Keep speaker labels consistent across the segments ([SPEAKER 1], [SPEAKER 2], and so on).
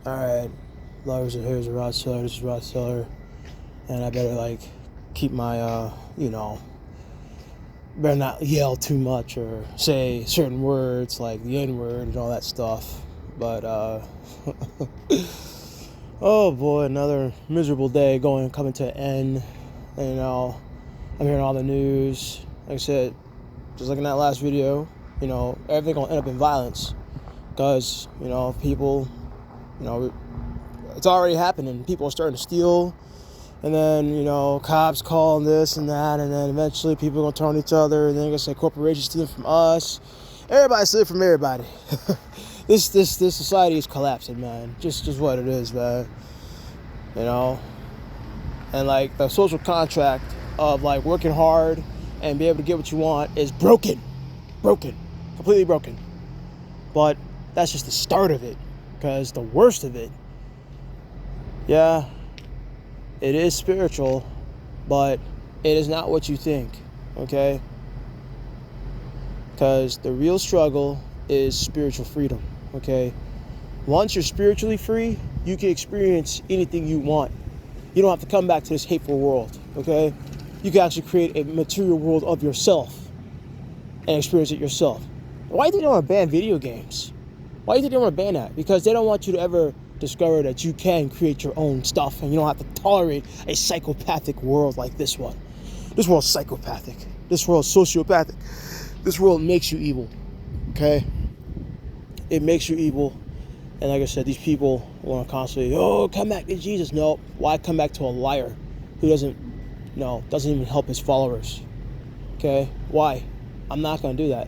[SPEAKER 1] Alright, lovers and here's Rod Seller. This is Rod Seller. And I better, keep my, better not yell too much or say certain words like the N word and all that stuff. But, oh boy, another miserable day coming to an end. And, I'm hearing all the news. Like I said, just like in that last video, everything gonna end up in violence. Because, people, it's already happening. People are starting to steal, and then, cops calling this and that, and then eventually people are going to turn on each other, and then they're going to say corporations stealing from us. Everybody stealing from everybody. This society is collapsing, man. Just what it is, man. And the social contract of working hard and be able to get what you want is broken, completely broken. But that's just the start of it, because the worst of it, yeah, it is spiritual, but it is not what you think, okay? Because the real struggle is spiritual freedom, okay? Once you're spiritually free, you can experience anything you want. You don't have to come back to this hateful world, okay? You can actually create a material world of yourself and experience it yourself. Why do they want to ban video games? Why do they want to ban that? Because they don't want you to ever discover that you can create your own stuff and you don't have to tolerate a psychopathic world like this one. This world's psychopathic. This world's sociopathic. This world makes you evil, okay? It makes you evil. And like I said, these people want to constantly, come back to Jesus. No, why come back to a liar who doesn't even help his followers, okay? Why? I'm not going to do that.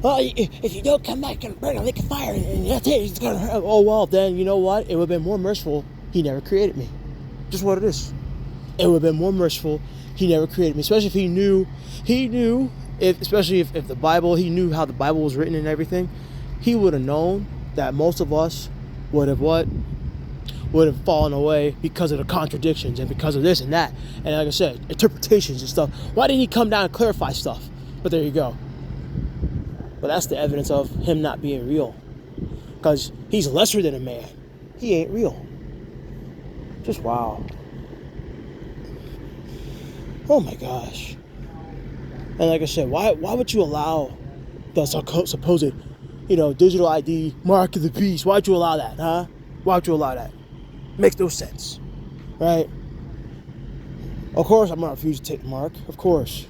[SPEAKER 1] Well, if you don't come back, you're going to burn a lake of fire, and that's it, it's going to hurt. Oh, well, then, you know what? It would have been more merciful. He never created me. Just what it is. It would have been more merciful. He never created me. Especially if he knew, especially if the Bible, he knew how the Bible was written and everything, he would have known that most of us would have fallen away because of the contradictions and because of this and that. And like I said, interpretations and stuff. Why didn't he come down and clarify stuff? But there you go. But that's the evidence of him not being real. Because he's lesser than a man. He ain't real. Just wow. Oh my gosh. And like I said, why would you allow the supposed, digital ID mark of the beast? Why'd you allow that, huh? Why'd you allow that? Makes no sense. Right? Of course I'm going to refuse to take the mark. Of course.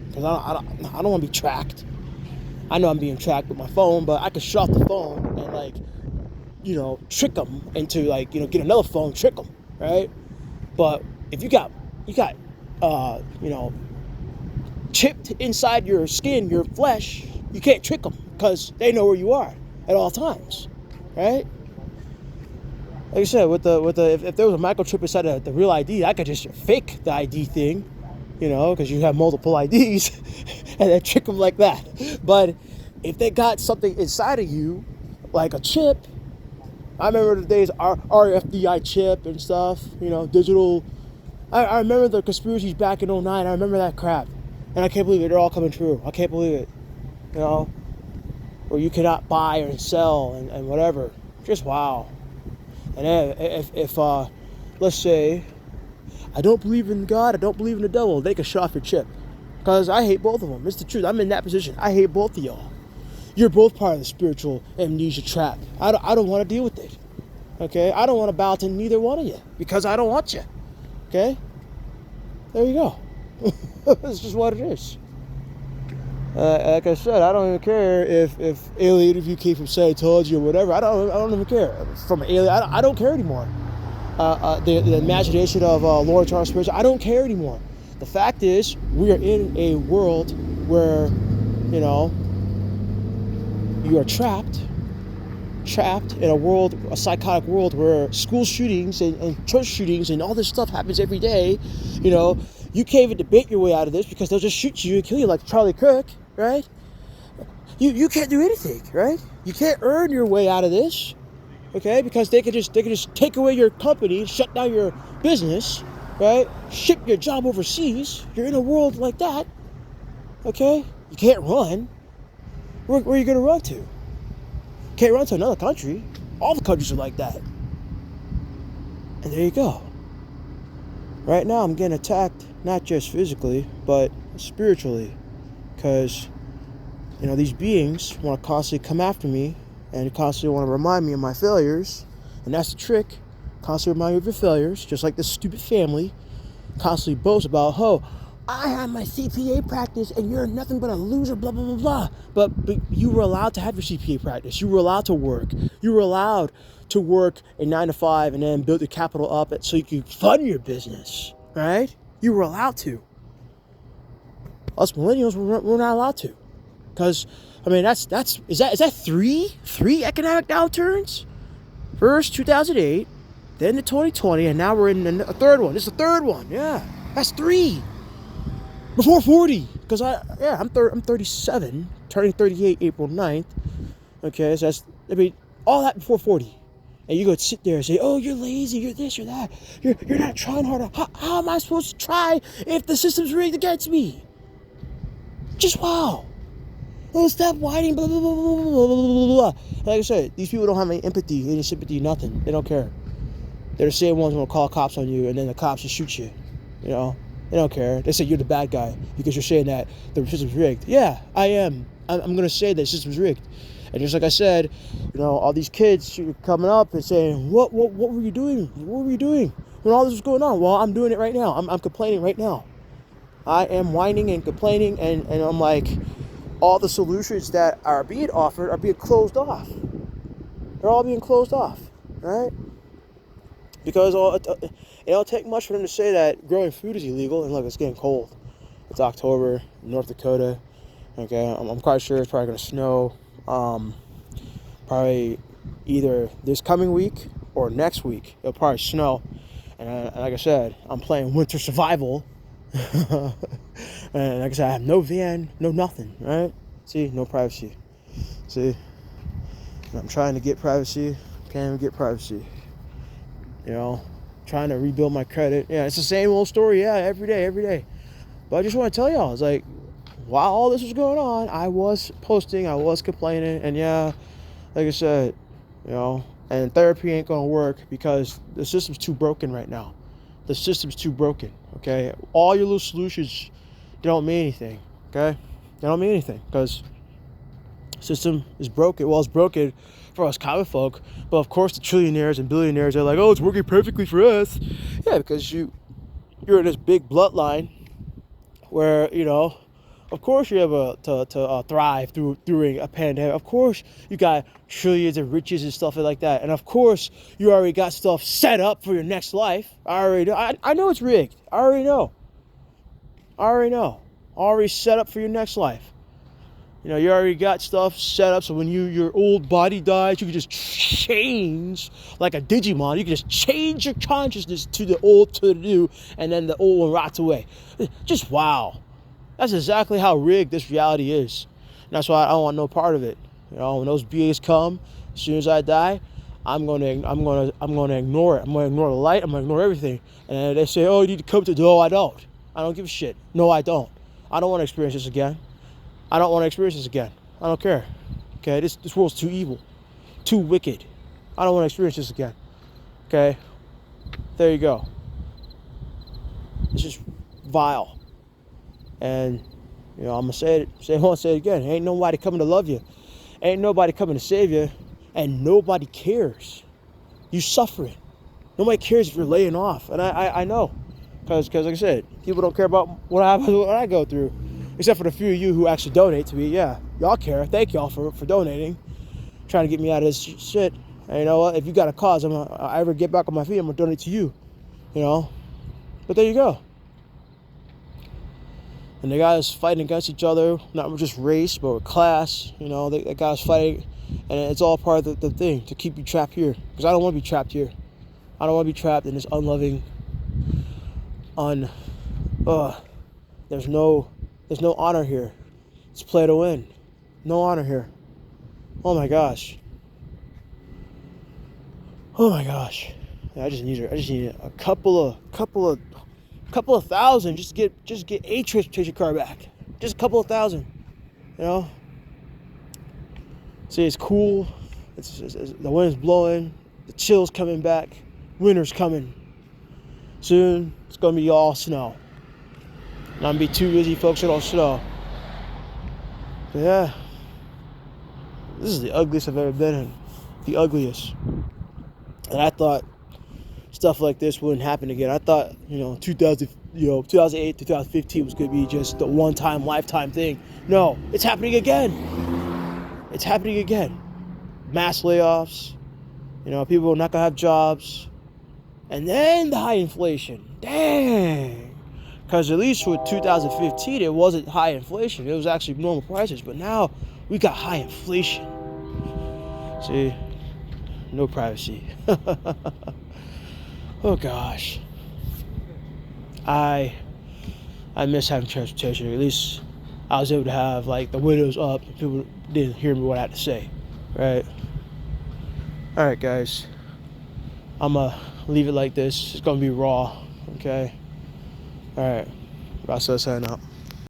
[SPEAKER 1] Because I don't want to be tracked. I know I'm being tracked with my phone, but I could shut off the phone and trick them into get another phone, trick them, right? But if you got chipped inside your skin, your flesh, you can't trick them because they know where you are at all times, right? Like I said, if there was a microchip inside the real ID, I could just fake the ID thing, because you have multiple IDs, and then trick them like that. But if they got something inside of you, like a chip, I remember the days RFID chip and stuff, digital. I remember the conspiracies back in 2009. I remember that crap, and I can't believe it. They're all coming true. I can't believe it, where you cannot buy or sell and whatever. Just wow. And if let's say, I don't believe in God, I don't believe in the devil, they can shut off your chip. Because I hate both of them. It's the truth. I'm in that position. I hate both of y'all. You're both part of the spiritual amnesia trap. I don't want to deal with it. Okay? I don't want to bow to neither one of you. Because I don't want you. Okay? There you go. It's just what it is. Like I said, I don't even care if alien interview came from Scientology or whatever. I don't even care. From an alien, I don't care anymore. The imagination of Lawrence R. Spiritual, I don't care anymore. The fact is, we are in a world where, you are trapped in a psychotic world where school shootings and church shootings and all this stuff happens every day. You can't even debate your way out of this because they'll just shoot you and kill you like Charlie Kirk, right? You can't do anything, right? You can't earn your way out of this, okay? Because they could just take away your company, shut down your business, right? Ship your job overseas. You're in a world like that, okay? You can't run. Where are you going to run to? Can't run to another country. All the countries are like that. And there you go. Right now I'm getting attacked, not just physically, but spiritually. Because, these beings want to constantly come after me and constantly want to remind me of my failures. And that's the trick. Constantly remind you of your failures, just like this stupid family. Constantly boast about, I have my CPA practice and you're nothing but a loser, blah, blah, blah, blah. But you were allowed to have your CPA practice. You were allowed to work. You were allowed to work a 9 to 5 and then build your capital up so you could fund your business, right? You were allowed to. Us millennials, we're not allowed to. Because, is that three economic downturns? First, 2008, then the 2020, and now we're in a third one. This is the third one, yeah. That's 3. Before 40, because I'm 37, turning 38 April 9th. Okay, so that's, all that before 40. And you go sit there and say, oh, you're lazy, you're this, you're that. You're not trying harder. How am I supposed to try if the system's rigged against me? Just wow. Oh, stop whining, blah, blah, blah, blah, blah, blah, blah. Like I said, these people don't have any empathy, any sympathy, nothing. They don't care. They're the same ones who will call cops on you and then the cops just shoot you, They don't care. They say you're the bad guy because you're saying that the system's rigged. Yeah, I am. I'm going to say that the system's rigged. And just like I said, all these kids coming up and saying, what were you doing? What were you doing when all this was going on? Well, I'm doing it right now. I'm complaining right now. I am whining and complaining, and I'm like, all the solutions that are being offered are being closed off. They're all being closed off, right? Because it don't take much for them to say that growing food is illegal. And look, it's getting cold. It's October, North Dakota. Okay, I'm quite sure it's probably going to snow. Probably either this coming week or next week. It'll probably snow. And like I said, I'm playing winter survival. And like I said, I have no van, no nothing, right? See, no privacy. See, I'm trying to get privacy. Can't even get privacy. Trying to rebuild my credit. Yeah, it's the same old story. Yeah, every day. But I just want to tell y'all, it's like, while all this was going on, I was posting, I was complaining, and yeah, like I said, and therapy ain't gonna work because the system's too broken right now. The system's too broken, okay? All your little solutions, they don't mean anything, okay? They don't mean anything because the system is broken. Well, it's broken for us common folk, but of course the trillionaires and billionaires are like, oh, it's working perfectly for us. Yeah, because you're in this big bloodline where, of course you're able to thrive through a pandemic. Of course you got trillions of riches and stuff like that. And of course you already got stuff set up for your next life. I know it's rigged. I already know. Already set up for your next life. You already got stuff set up so when your old body dies, you can just change like a Digimon. You can just change your consciousness to the old, to the new, and then the old one rots away. Just wow. That's exactly how rigged this reality is. And that's why I don't want no part of it. When those BAs come, as soon as I die, I'm gonna ignore it. I'm gonna ignore the light. I'm gonna ignore everything. And they say, oh, you need to come to. No, I don't. I don't give a shit. No, I don't. I don't want to experience this again. I don't want to experience this again. I don't care. Okay, this world's too evil, too wicked. I don't want to experience this again. Okay, there you go. It's just vile. And I'm gonna say it again. Ain't nobody coming to love you. Ain't nobody coming to save you, and nobody cares. You suffering. Nobody cares if you're laying off, and I know, because like I said, people don't care about what I go through. Except for the few of you who actually donate to me. Yeah, y'all care. Thank y'all for donating. Trying to get me out of this shit. And you know what? If you got a cause, I ever get back on my feet, I'm going to donate to you. But there you go. And the guys fighting against each other, not with just race, but with class. The guys fighting. And it's all part of the thing to keep you trapped here. Because I don't want to be trapped here. I don't want to be trapped in this unloving, there's no honor here. It's play to win. No honor here. Oh my gosh. Yeah, I just need a couple of thousand just get a transportation car back. Just a couple of thousand. See, it's cool The wind's blowing, the chill's coming back, winter's coming. Soon, it's going to be all snow. And I'm going to be too busy focusing on snow. But yeah, this is the ugliest I've ever been in. The ugliest. And I thought stuff like this wouldn't happen again. I thought, 2008, 2015 was going to be just the one-time, lifetime thing. No, it's happening again. It's happening again. Mass layoffs. People are not going to have jobs. And then the high inflation. Dang. Because at least with 2015, it wasn't high inflation. It was actually normal prices. But now we got high inflation. See? No privacy. Oh gosh. I miss having transportation. At least I was able to have the windows up and people didn't hear me what I had to say. Right? Alright guys. I'ma leave it like this. It's gonna be raw. Okay? Alright. Rasa sign out.